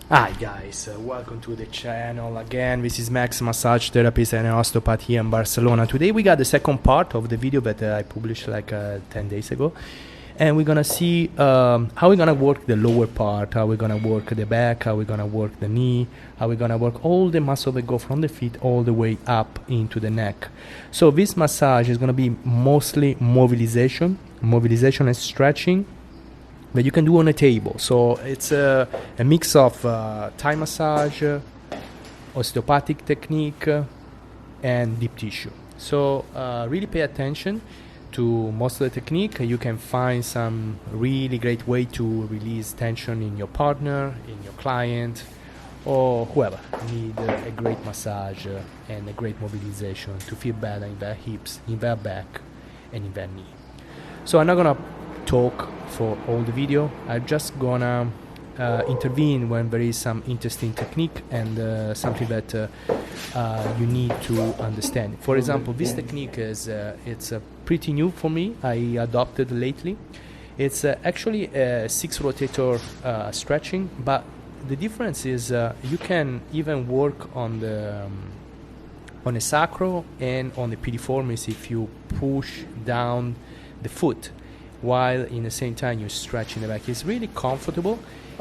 Hi guys, welcome to the channel again. This is Max, massage therapist and an osteopath here in Barcelona. Today we got the second part of the video that I published like 10 days ago. And we're gonna see how we're gonna work the lower part, how we're gonna work the back, how we're gonna work the knee, how we're gonna work all the muscle that go from the feet all the way up into the neck. So this massage is gonna be mostly mobilization and stretching that you can do on a table. So it's a mix of Thai massage, osteopathic technique, and deep tissue. So really pay attention to most of the technique. You can find some really great way to release tension in your partner, in your client, or whoever need a great massage and a great mobilization to feel better in their hips, in their back, and in their knee. So I'm not gonna talk for all the video. I'm just gonna intervene when there is some interesting technique and something that you need to understand. For example, this technique is it's pretty new for me. I adopted lately. It's actually a 6 rotator stretching, but the difference is you can even work on the sacral and on the piriformis if you push down the foot, while in the same time you're stretching the back. It's really comfortable,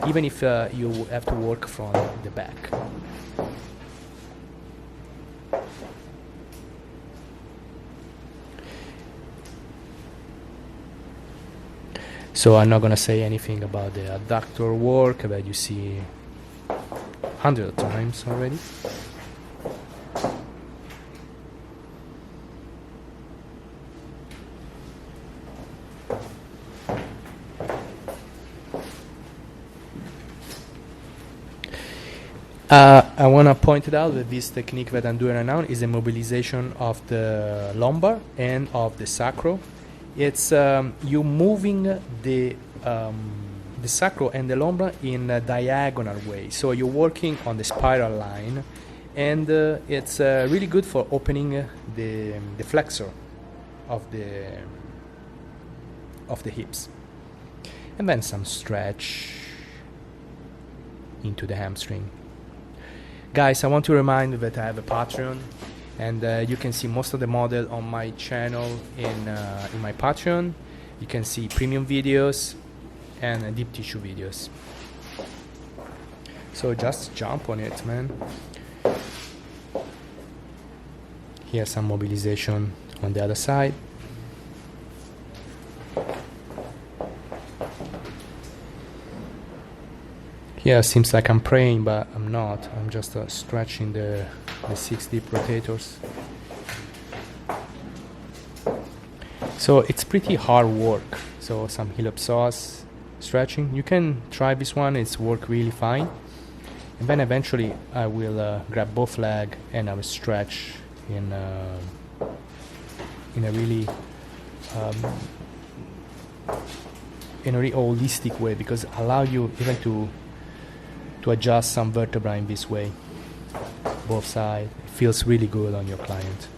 even if you have to work from the back. So I'm not gonna say anything about the adductor work that you see 100 times already. I want to point it out that this technique that I'm doing right now is a mobilization of the lumbar and of the sacral. It's you moving the sacral and the lumbar in a diagonal way. So you're working on the spiral line, and it's really good for opening the flexor of the hips. And then some stretch into the hamstring. Guys, I want to remind you that I have a Patreon, and you can see most of the model on my channel in my Patreon. You can see premium videos and deep tissue videos. So just jump on it, man. Here's some mobilization on the other side. Yeah, seems like I'm praying, but I'm not. I'm just stretching the 6 deep rotators. So it's pretty hard work. So some heel up psoas stretching. You can try this one. It's work really fine. And then eventually I will grab both legs and I will stretch in a really holistic way, because allow you even to adjust some vertebrae in this way, both sides. It feels really good on your client.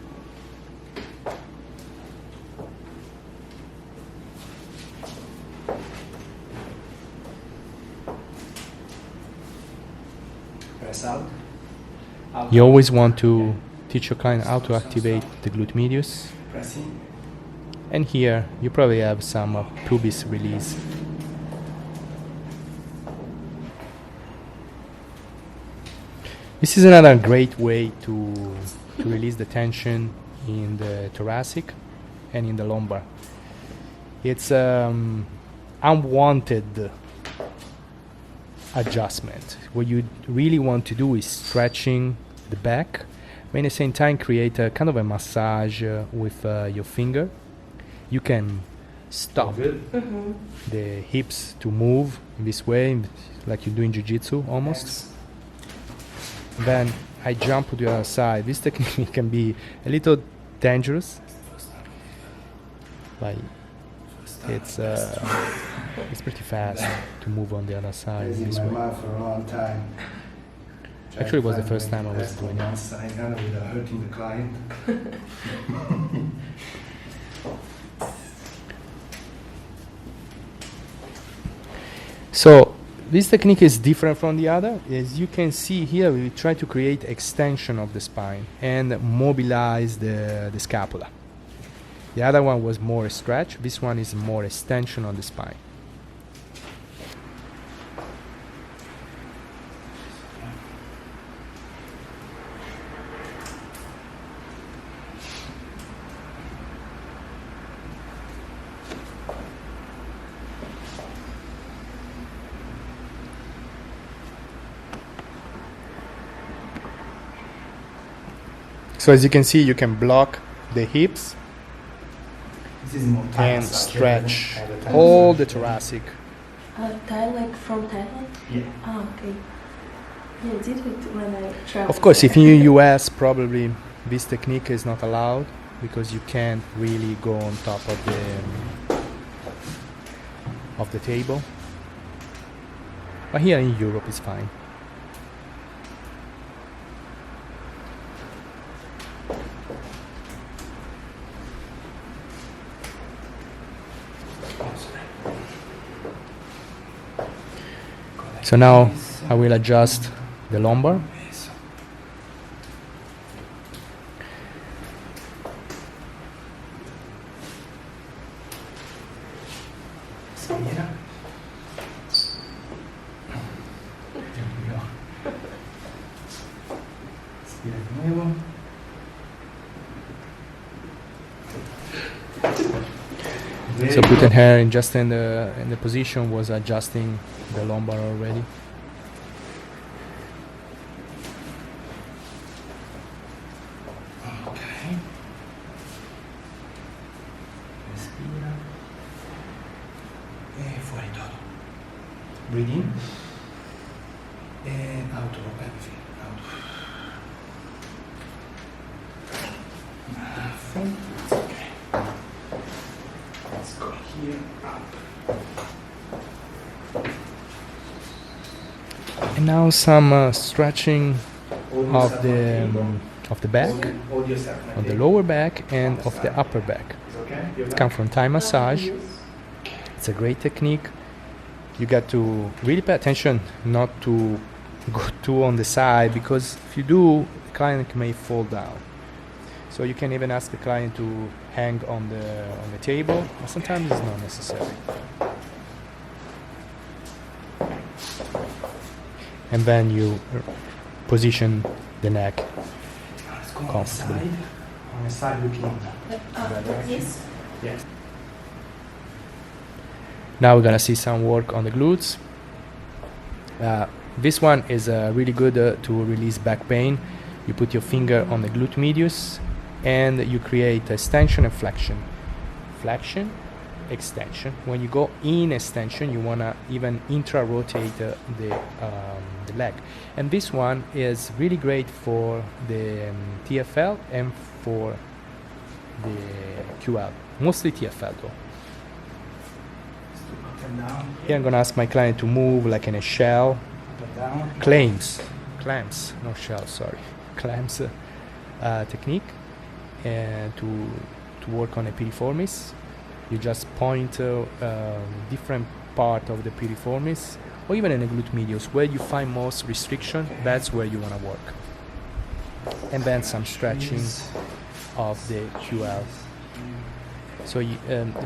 Press out. You always want to teach your client how to activate the glute medius. Pressing. And here you probably have some pubis release. This is another great way to release the tension in the thoracic and in the lumbar. It's unwanted adjustment. What you really want to do is stretching the back, but at the same time create a kind of a massage with your finger. You can stop the hips to move in this way, like you do in jiu-jitsu almost. X. Then I jump to the other side. This technique can be a little dangerous, but it's pretty fast to move on the other side It's in this my way. mouth for a long time. Actually, it was the first time I was doing it. it. Side hand without hurting the client. So this technique is different from the other. As you can see here, we try to create extension of the spine and mobilize the scapula. The other one was more stretch. This one is more extension on the spine. So as you can see, you can block the hips This is more Thai and massage, stretch yeah, the Thai all massage. the thoracic. Thai, like from Thailand? Yeah. Ah, okay. Yeah, I did it when I traveled. Of course, if you're in US, probably this technique is not allowed because you can't really go on top of the table. But here in Europe, it's fine. So now I will adjust the lumbar. Spira. Spira di nuevo. So putting her in just in the position was adjusting the lumbar already. Ok. Respira. E fuori todo. Breathe in. And out. Everything. Out. Nothing. Okay. Let's go here. Up. And now some stretching of the back, Hold yourself like of the this. lower back and of the upper back. It's okay? You're It back. comes from Thai massage. It's a great technique. You got to really pay attention not to go too on the side because if you do, the client may fall down. So you can even ask the client to hang on the table. But sometimes it's not necessary. And then you position the neck. Let's go on the Comfortably. side. On the side looking. Like this? Yes. Now we're gonna see some work on the glutes. This one is really good to release back pain. You put your finger on the glute medius and you create extension and flexion. Flexion, extension. When you go in extension, you wanna even intra-rotate the leg. And this one is really great for the TFL and for the QL. Mostly TFL though. Up and down. Here I'm gonna ask my client to move like in a shell. Up and down. Clamps, no shell, sorry. Clamps technique and to work on a piriformis. You just point different part of the piriformis or even in the glute medius where you find most restriction, that's where you want to work. And then some stretching of the QL. So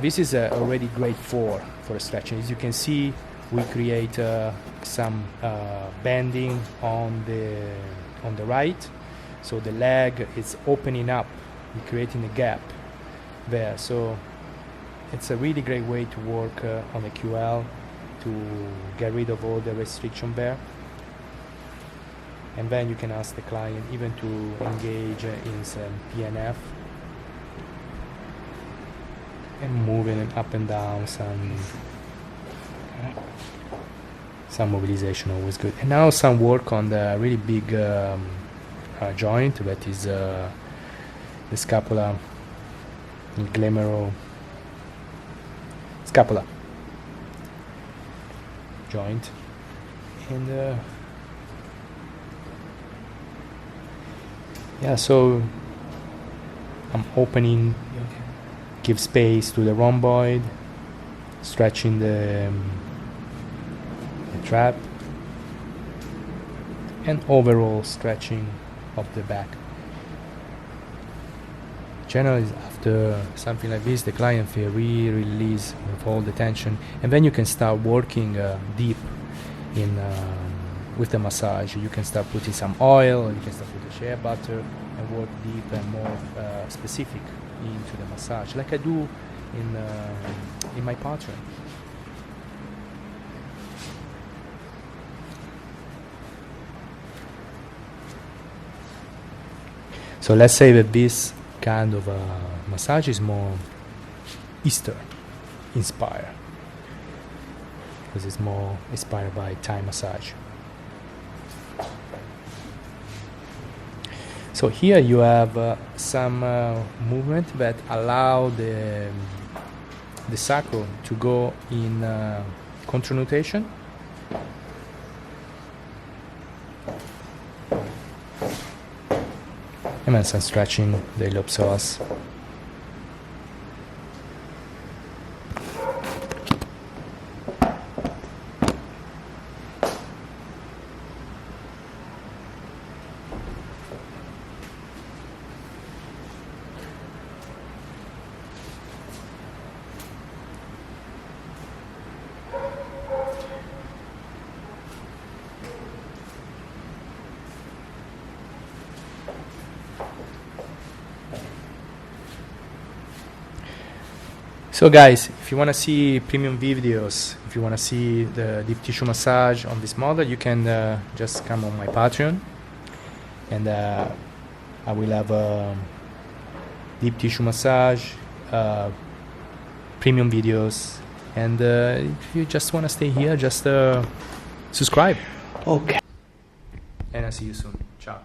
this is already grade 4 for stretching. As you can see, we create some bending on the right. So the leg is opening up, you're creating a gap there. So it's a really great way to work on the QL to get rid of all the restriction there. And then you can ask the client even to engage in some PNF and moving it up and down, some mobilization, always good. And now some work on the really big joint that is the scapula, scapula joint. And yeah, so I'm opening, give space to the rhomboid, stretching the trap, and overall stretching of the back. Generally, after something like this, the client feel really release of all the tension, and then you can start working deep in with the massage. You can start putting some oil, or you can start putting shea butter, and work deep and more specific into the massage, like I do in my pattern. So let's say that this kind of massage is more Eastern inspired, because it's more inspired by Thai massage. So here you have some movement that allow the sacrum to go in contranutation. And then some stretching the iliopsoas. So guys, if you want to see premium videos, if you want to see the deep tissue massage on this model, you can just come on my Patreon, and I will have deep tissue massage, premium videos, and if you just want to stay here, just subscribe. Okay. And I'll see you soon. Ciao.